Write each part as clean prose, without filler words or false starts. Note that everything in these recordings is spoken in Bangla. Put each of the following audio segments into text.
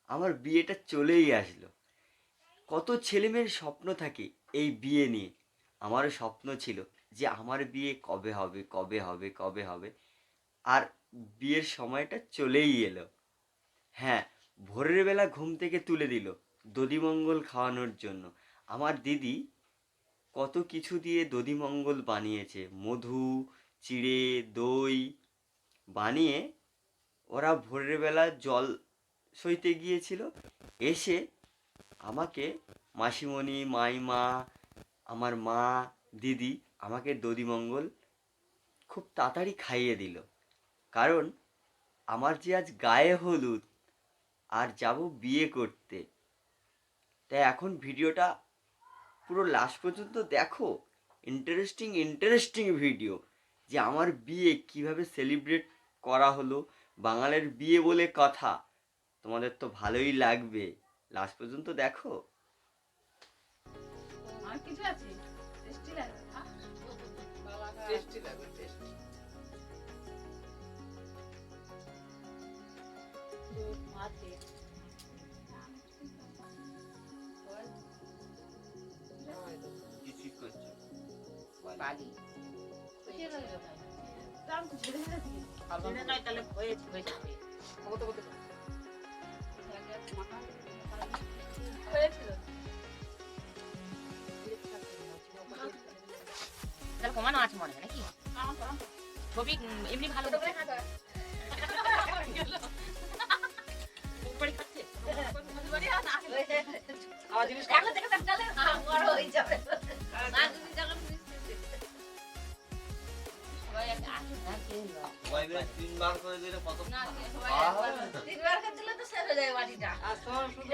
আমার বিয়েটা চলেই আসলো। কত ছেলেমেয়ের স্বপ্ন থাকে এই বিয়ে নিয়ে। আমারও স্বপ্ন ছিল যে আমার বিয়ে কবে হবে, কবে হবে, কবে হবে। আর বিয়ের সময়টা চলেই এলো। হ্যাঁ, ভোরের বেলা ঘুম থেকে তুলে দিল দধিমঙ্গল খাওয়ানোর জন্য। আমার দিদি কত কিছু দিয়ে দধিমঙ্গল বানিয়েছে, মধু, চিড়ে, দই বানিয়ে ওরা ভোরের বেলা জল সইতে গিয়েছিল। এসে আমাকে মাসিমণি, মাইমা, আমার মা, দিদি আমাকে দধিমঙ্গল খুব তাড়াতাড়ি খাইয়ে দিল। কারণ আমার যে আজ গায়ে হলুদ আর যাব বিয়ে করতে। তাই এখন ভিডিওটা পুরো লাস্ট পর্যন্ত দেখো। ইন্টারেস্টিং ইন্টারেস্টিং ভিডিও, যে আমার বিয়ে কিভাবে সেলিব্রেট করা হলো। বাঙালির বিয়ে বলে কথা, তোমাদের তো ভালোই লাগবে। লাস্ট পর্যন্ত দেখো। আর কিছু আছে টেস্টি লাগে টেস্টি লাগবে টেস্টি। মাতে কিছুই করছো বালি দাম তো ঝেড়ে ঝেড়ে দিয়ে ছেড়ে নয় তাহলে হয়েছে হয়ে যাবে। কত কত হয়েছিল তাহলে কমানো আছে মনে হয় নাকি? ছবি এমনি ভালো করে খাচ্ছে আমার জিনিস তিনবার করে দিলে কত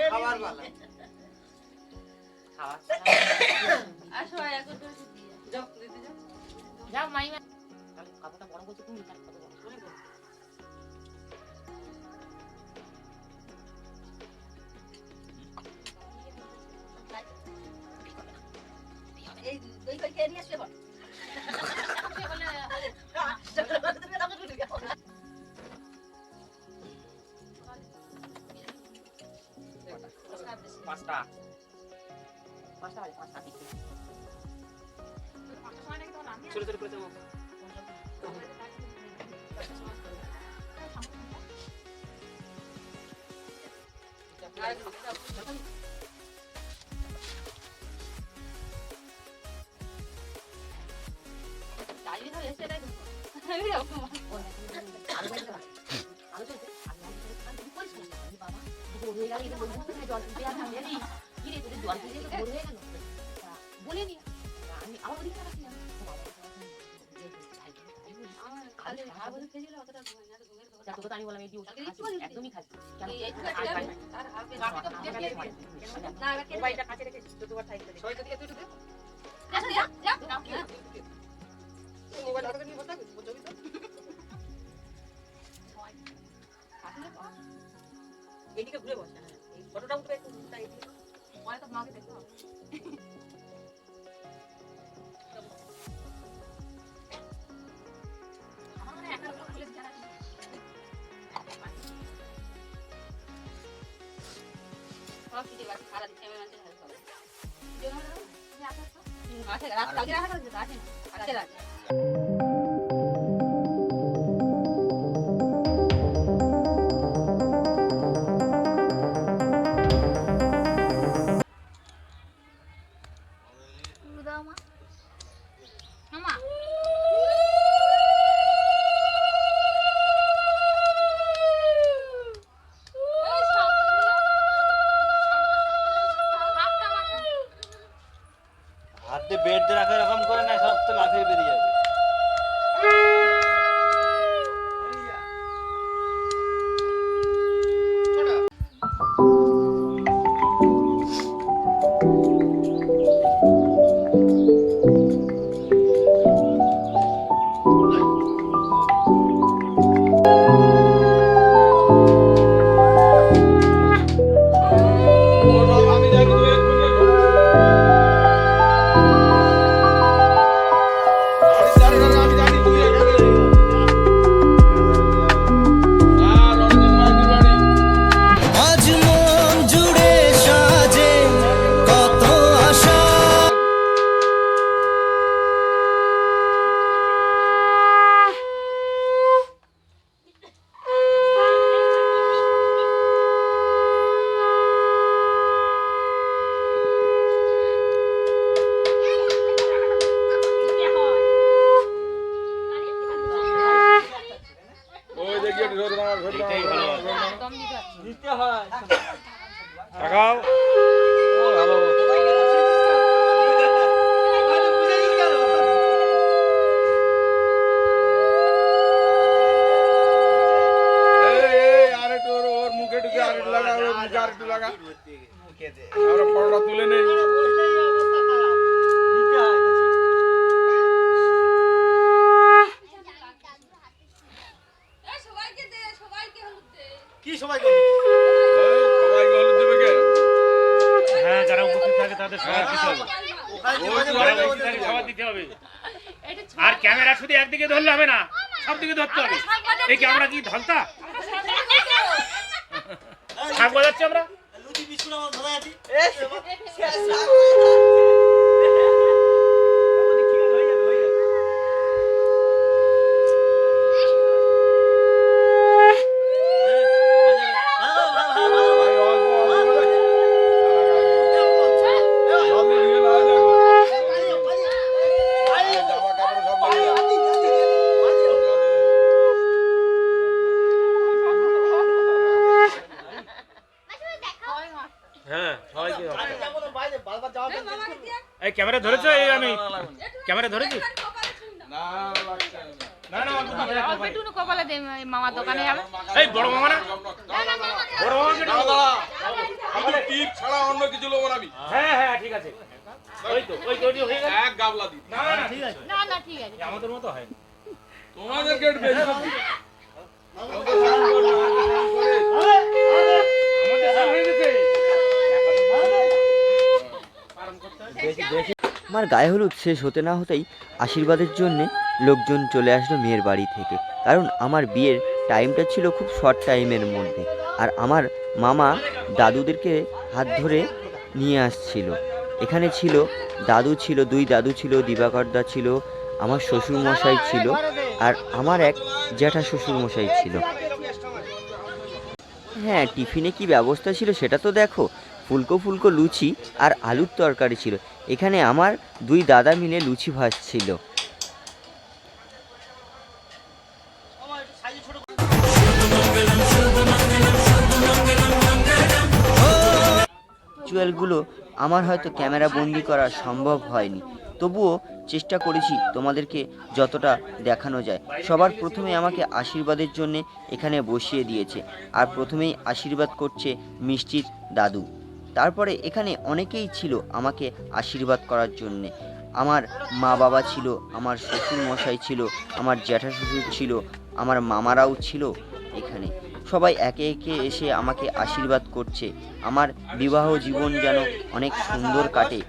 খাবার বালা যাও মাইমা তাহলে কাপড়টা বড় বলছো তুমি কত বড় করে বলো। এই দই কই কে নিয়ে আসলে বল পাঁচটা পাঁচটা বাজে পাঁচটা দিকে ছোট ছোট করে দেবো। একদমই খাচ্ছি মোবাইলটা কাছে রেখে দুবার সাইড করে ছয় থেকে তুই মোবাইল হাতে নিয়ে বসে ছবি তো এদিকে ঘুরে বসে এই ফটোটা উঠবে একটু তাই মনে তো মাকে দেখো হাত দিয়ে বেড দিয়ে রাখা এরকম করে না, সব তো লাফিয়ে বেরিয়ে যাবে। আমি যাই, তুমি এক্ষুনি এসো। থাকে তাদের সবার দিতে হবে, যারা বেশি থাকে সবার দিতে হবে। আর ক্যামেরা শুধু একদিকে ধরলে হবে না, সব দিকে ধরতে হবে। এই ক্যামেরা কি ধলতা শাক বাজাচ্ছি আমরা? লুচি বিস্কুট আমার ধরা আছে। হ্যাঁ সবাইকে এই ক্যামেরা ধরেছো? এই আমি ক্যামেরা ধরেছি। না না অল্প দিকে রাখো ভাই। একটু কপালে দে, মামার দোকানে যাবে। এই বড় মামা না, বড় মামাকে ডাকো। আমি টিপ ছাড়া অন্য কিছু লোক আমি হ্যাঁ হ্যাঁ ঠিক আছে, ওই তো হয়ে গেল। এক গাবলা দিই। না না ঠিক আছে, না না ঠিক আছে। আমাদের মতো হয় না। তোমাদের গেট বেশি আমাদের সাল হয়ে গেছে। আমার গায়ে হলুদ শেষ হতে না হতেই আশীর্বাদের জন্যে লোকজন চলে আসলো মেয়ের বাড়ি থেকে, কারণ আমার বিয়ের টাইমটা ছিল খুব শর্ট টাইমের মধ্যে। আর আমার মামা দাদুদেরকে হাত ধরে নিয়ে আসছিল। এখানে ছিল দাদু ছিল, 2 দাদু ছিল, দিবাকরদা ছিল, আমার শ্বশুরমশাই ছিল, আর আমার এক জ্যাঠা শ্বশুরমশাই ছিল। হ্যাঁ, টিফিনে কি ব্যবস্থা ছিল সেটা তো দেখো। ফুলকো ফুলকো লুচি আর আলুর তরকারি ছিল। এখানে আমার 2 দাদা মিলে লুচি ভাজছিল। রিচুয়ালগুলো আমার হয়তো ক্যামেরা বন্দি করা সম্ভব হয়নি, তবুও চেষ্টা করেছি তোমাদেরকে যতটা দেখানো যায়। সবার প্রথমে আমাকে আশীর্বাদের জন্য এখানে বসিয়ে দিয়েছে, আর প্রথমেই আশীর্বাদ করছে মিষ্টির দাদু। তারপরে এখানে অনেকেই ছিল আমাকে আশীর্বাদ করার জন্যে। আমার মা বাবা ছিল, আমার শ্বশুর মশাই ছিল, আমার জ্যাঠা শ্বশুর ছিল, আমার মামারাও ছিল এখানে। সবাই একে একে এসে আমাকে আশীর্বাদ করছে। আমার বিবাহ জীবন যেন অনেক সুন্দর কাটে।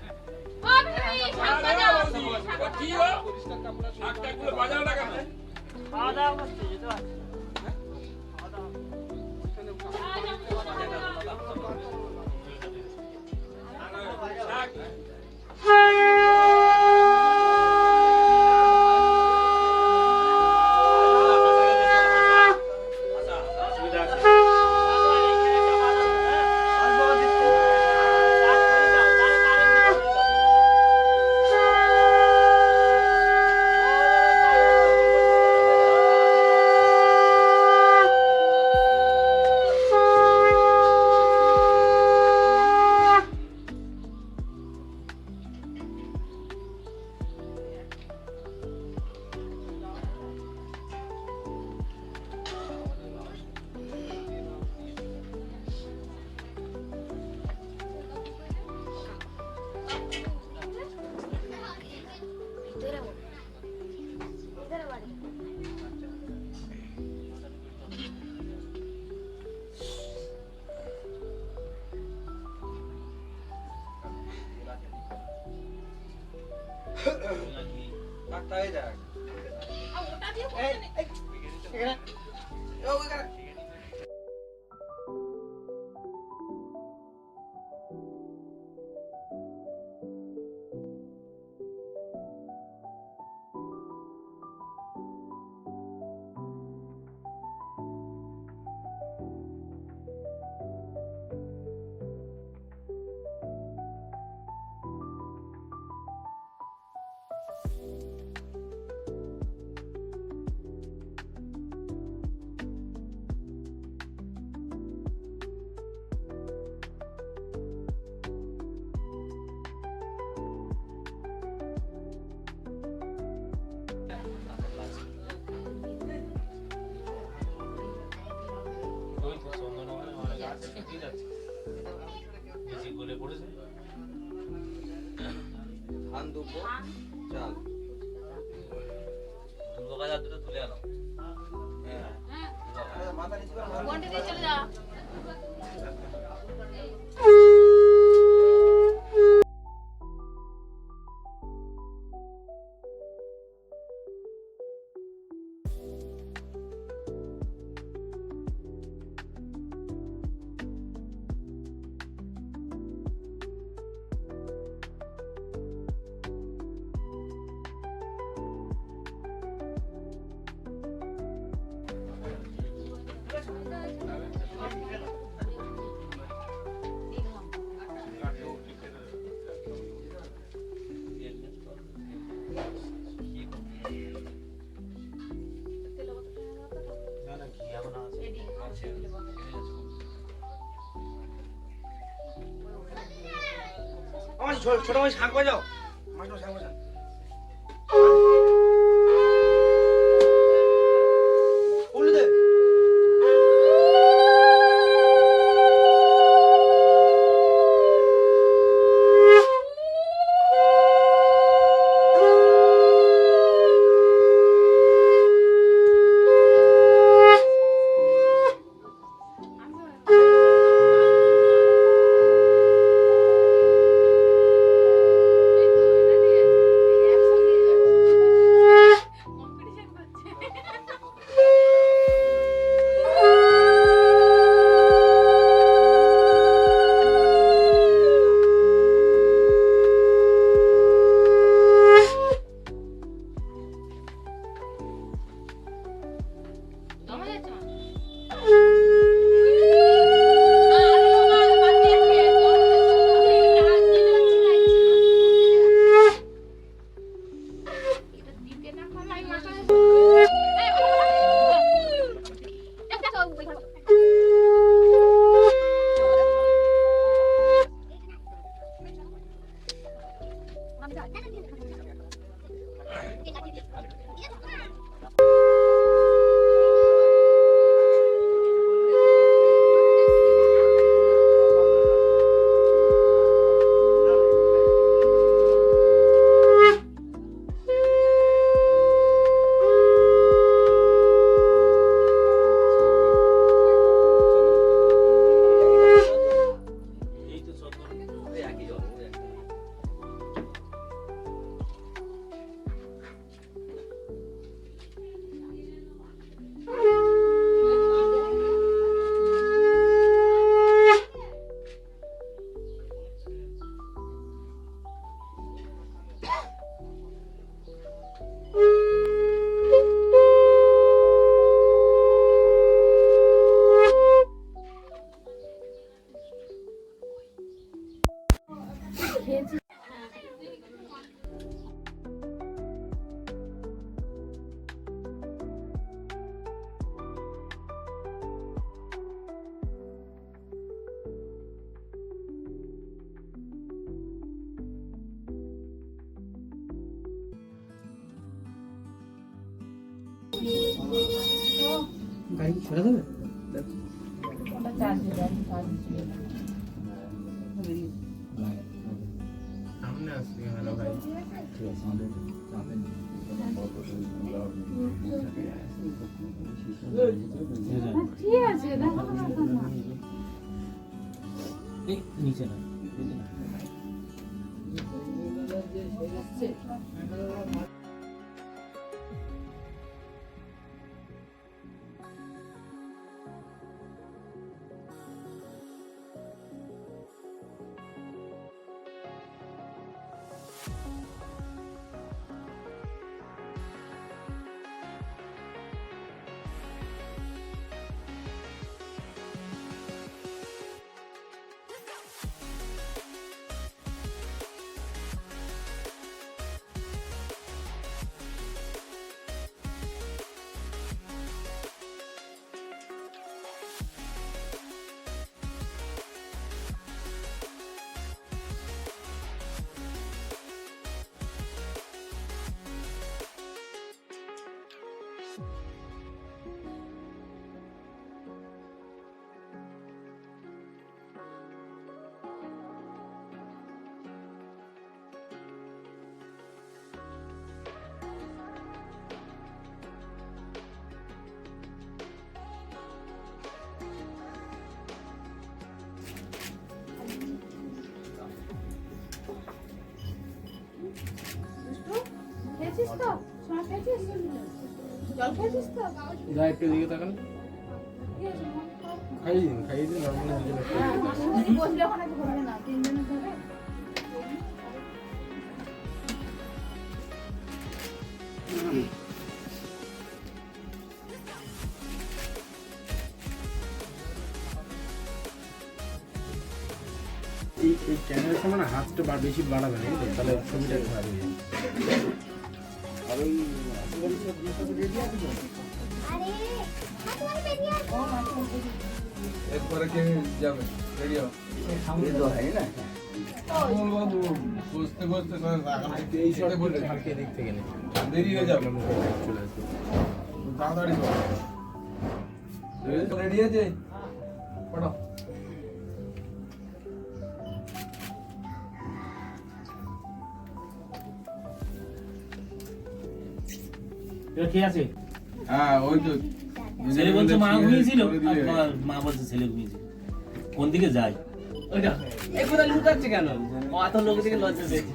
ধান দুব্বো চাল দুটো গাছ আর দুটো তুলে আনো। মাথা নিচে করে কোনটা দিয়ে চলে যা। আমার ছোট ভাই শাক বাজাও, মাছটা শাক বাজাও। উল্টে দে। জমা যাচ্ছে মা। এটা দিতে না পারলে আমি মাথা গাড়ি ছেড়ে দেবে? সামনে আসবে হ্যালো ভাই। ঠিক আছে দেখো না। নিচে না খেয়েছিস তো? সোনা খেয়েছিস? জল খেয়েছিস তো? যা একটু দিকে তাকান। খাইয়ে দিন নরমালি বসলে ওখানে ঘুরবে না, তিনজনের ধরে। আমার না হাতটা বেশি বাড়াবে না বুঝলে? তাহলে ছবিটা খারাপ হয়ে যাবে। আর ওই এরপরে কে যাবে রেডি হও বাবু বুঝতে বুঝতে এই শর্টে বলে হালকা দিক থেকে নে। দেরি হয়ে যাবে চলে আসবে। তাড়াতাড়ি রেডি আছে পড়ো এটা কে আছে? হ্যাঁ ওই তো ছেলে বলছে মা ঘুমিয়েছিল আর মা বলছে ছেলে ঘুমিয়েছিল। কোন দিকে যায়? ওইটা এই কোথায় লুকাচ্ছে কেন? ও এত লোক থেকে লজ্জা পেয়েছে।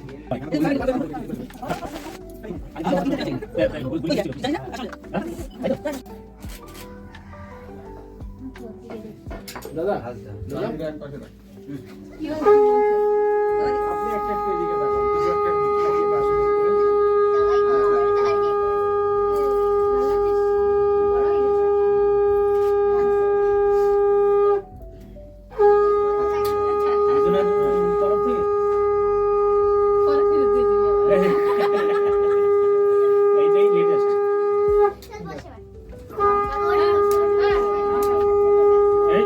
দাদা লাঠিটা এক পাশে রাখ। কি হয়েছে? আপনি একটা একটু এদিকে তাকান, কিছু একটা এদিকে পাশে করে। একজনের তরফ থেকে পরে ফিরে দিয়ে দিবি আবার। এইটাই লেটেস্ট। এই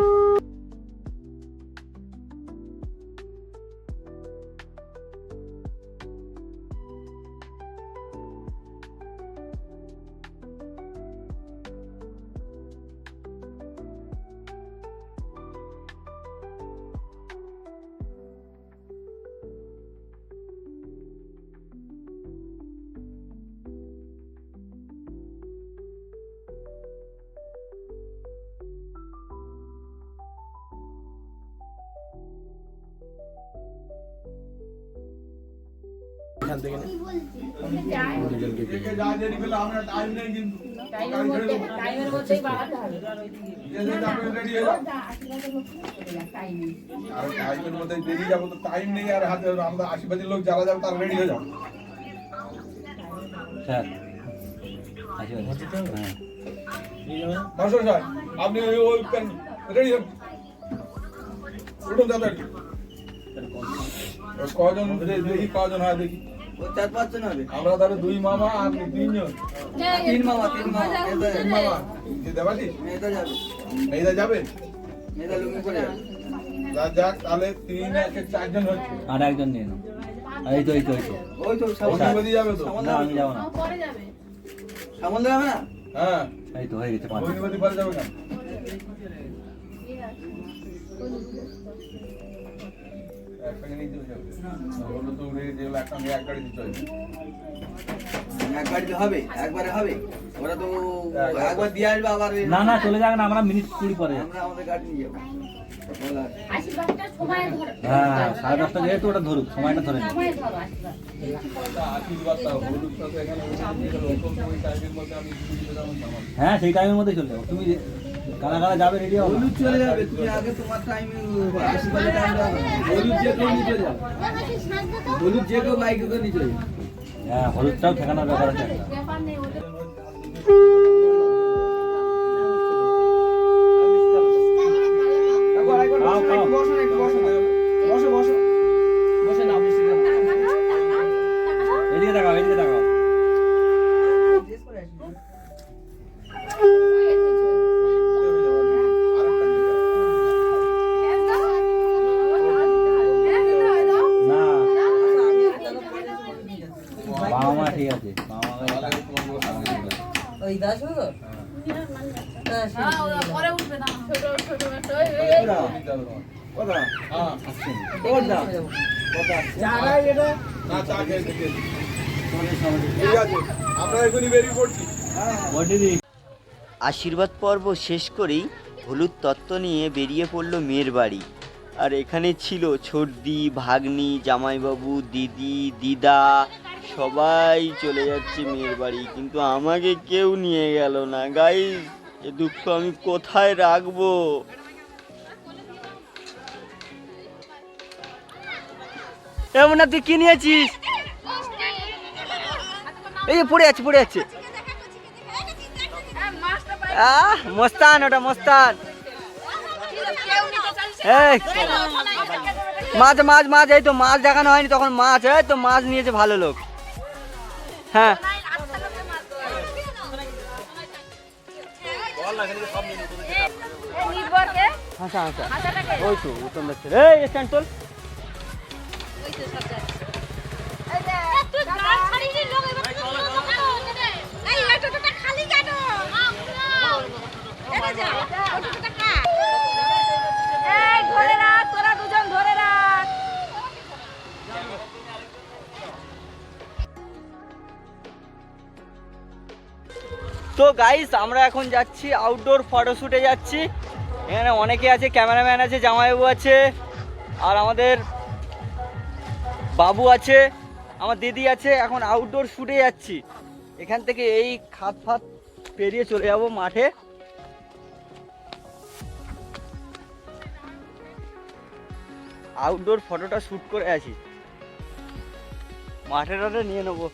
এখান থেকে নে। দুজনকে কে কে যা দেরি করলে আমরা টাইম নেই কিন্তু টাইমের মধ্যেই বাড়াতে হবে। যে যে যাবে রেডি হয়ে যাও টাইমে। আর টাইমের মধ্যে বেরিয়ে যাবো তো টাইম নেই আর হাতে আমরা আশীর্বাদী লোক যারা যাবে তারা রেডি হয়ে যাও স্যার আশীর্বাদ। হ্যাঁ মাস্টার সাহেব আপনি ওই রেডি হন উঠুন দাদা একটু কজন দেখি কজন হয় দেখি ও 4-5 জন হবে। আমরা তাহলে দুই মামা আর তিনজন তিন মামা। তিন মামা যে দেবাটি মেয়েটা যাবে। মেয়েদা যাবে মেয়েটা লুঙ্গি পরে যাবে। যাক তাহলে 3 1 4জন হচ্ছে আর একজন নিয়ে নাও। এই তো এই তো এই তো। ওই তো অন্যবাদী যাবে তো না আমি যাবো না। পরে যাবে। সামল যাবে না? হ্যাঁ এই তো হয়ে গেছে 5। অন্যবাদী পরে যাবে কেন একসঙ্গে নিয়ে চলে যাবে বললো তুমি যেগুলো একসঙ্গে এক গাড়ি দিতে হবে এক গাড়িতে হবে, একবারে হবে। ওরা তো একবার দিয়ে আসবে আবার না না চলে যাবে না, আমরা মিনিট 20 পরে যাবো। আমরা আমাদের গাড়ি নিয়ে যাবো। বলা আছে। আশীর্বাদটা সময় ধরে। হ্যাঁ 10:30 যেহেতু ওটা ধরুক, সময়টা ধরে নিন। সময় ধরো আশীর্বাদ। আশীর্বাদটা হলুদটা তো এখানে ওই টাইমের মধ্যে আমি দিতে যাবো না আমার হ্যাঁ সেই টাইমের মধ্যে চলে যাবো। তুমি কারা কারা যাবে রেডি হও না? হলুদ চলে যাবে, তুমি আগে তোমার টাইমে আশীর্বাদের টাইম দাও। হলুদ যে কেউ নিয়ে চলে যাবে। হলুদ যে কেউ বাইকে করে নিয়ে চলে যাবে। হ্যাঁ হলুদটাও ঠেকানোর ব্যাপার আছে একটা। ব্যাপার নেই ওটা। খাও খাও। বসো না, একটু বসো না। বসো বসো বসে নাও মিষ্টি খাও। এদিকে তাকাও, এদিকে তাকাও। না বাবা মা ঠিক আছে, বাবা মা ওই দাস হলো? হ্যাঁ ওরা পরে উঠবে না। ছোট ছোট ছোট কথা হ্যাঁ কথা না চা খেয়ে থেকে ঠিক আছে আমরা এখনই বেরিয়ে পড়ছি বডিদি আশীর্বাদ পর্ব শেষ করেই হলুদ তত্ত্ব নিয়ে বেরিয়ে পড়ল মেয়ের বাড়ি। আর এখানে ছিল ছোটদি, ভাগ্নি, জামাইবাবু, দিদি, দিদা, সবাই চলে যাচ্ছে মেয়ের বাড়ি, কিন্তু আমাকে কেউ নিয়ে গেল না। গাইস এ দুঃখ আমি কোথায় রাখবো? এমন না, তুই কি নিয়েছিস? এই যে পড়ে আছে, পড়ে আছে। মস্তান, ওটা মস্তান। এই মাছ মাছ মাছ, এই তো মাছ দেখানো হয়নি তখন, মাছ, এই তো মাছ নিয়েছে ভালো লোক। হ্যাঁ হাসা হাসা, ওই তো উত্তম দেখছে, এই স্ট্যান্ড তোল। ধরে রাখ, তোরা দুজন ধরে রাখ। তো গাইস আমরা এখন যাচ্ছি আউটডোর ফটোশ্যুটে যাচ্ছি। এখানে অনেকে আছে, ক্যামেরাম্যান আছে, জামাইবাবু আছে, আর আমাদের বাবু আছে, আমার দিদি আছে। এখন আউটডোর শুটে যাচ্ছি। এখান থেকে এই খাত ফাত পেরিয়ে চলে যাব মাঠে। আউটডোর ফটোটা শ্যুট করে আছি, মাঠে টাঠে নিয়ে নেবো।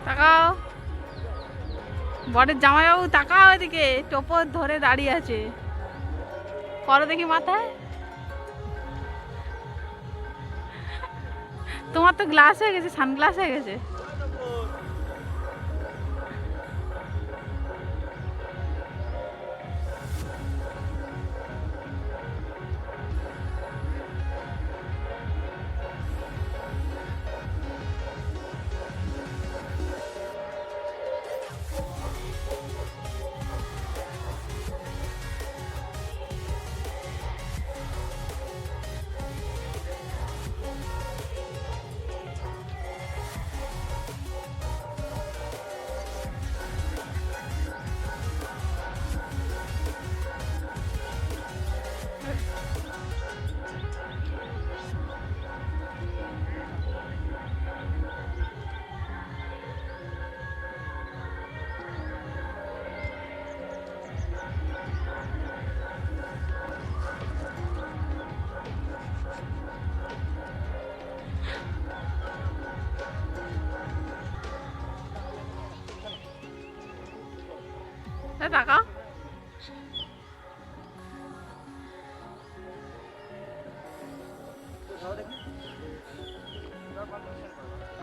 তাকাও, বরের জামাইবাবু তাকাও এদিকে, টোপর ধরে দাঁড়িয়ে আছে। করো দেখি মাথায়। তোমার তো গ্লাস হয়ে গেছে, সানগ্লাস হয়ে গেছে। তাকাও,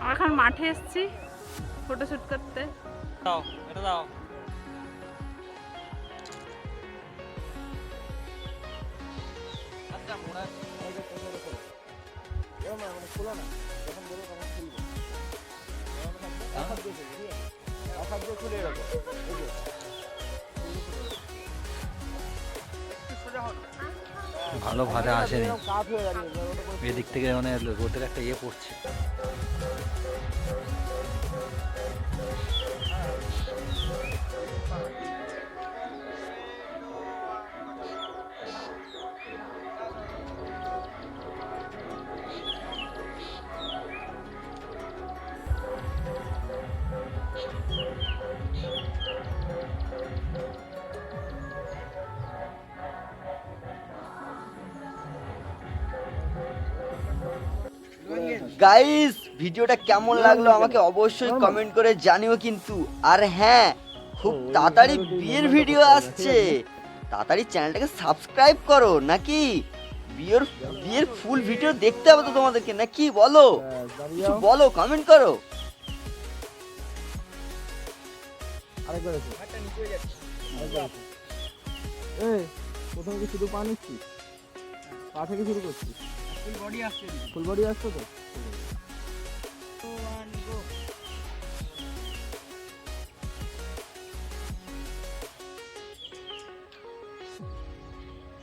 আমরা এখন মাঠে এসেছি ফটোশুট করতে। দাও এটা দাও। ভালো ভাবে আসেনি, এদিক থেকে মানে রোদের একটা ইয়ে পড়ছে। গাইস ভিডিওটা কেমন লাগলো আমাকে অবশ্যই কমেন্ট করে জানিও কিন্তু। আর হ্যাঁ, খুব তাড়াতাড়ি বিয়ের ভিডিও আসছে, তাড়াতাড়ি চ্যানেলটাকে সাবস্ক্রাইব করো, নাকি বিয়ের ফুল ভিডিও দেখতে হবে তো তোমাদেরকে, নাকি বলো, কিছু বলো, কমেন্ট করো। প্রথমে কি শুধু পা নিচ্ছি, পা থেকে শুরু করছি, ফুল বডি আসছে তো।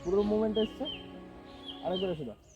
পুরো মুভমেন্ট এসছে, আরেকবার এসে দাও।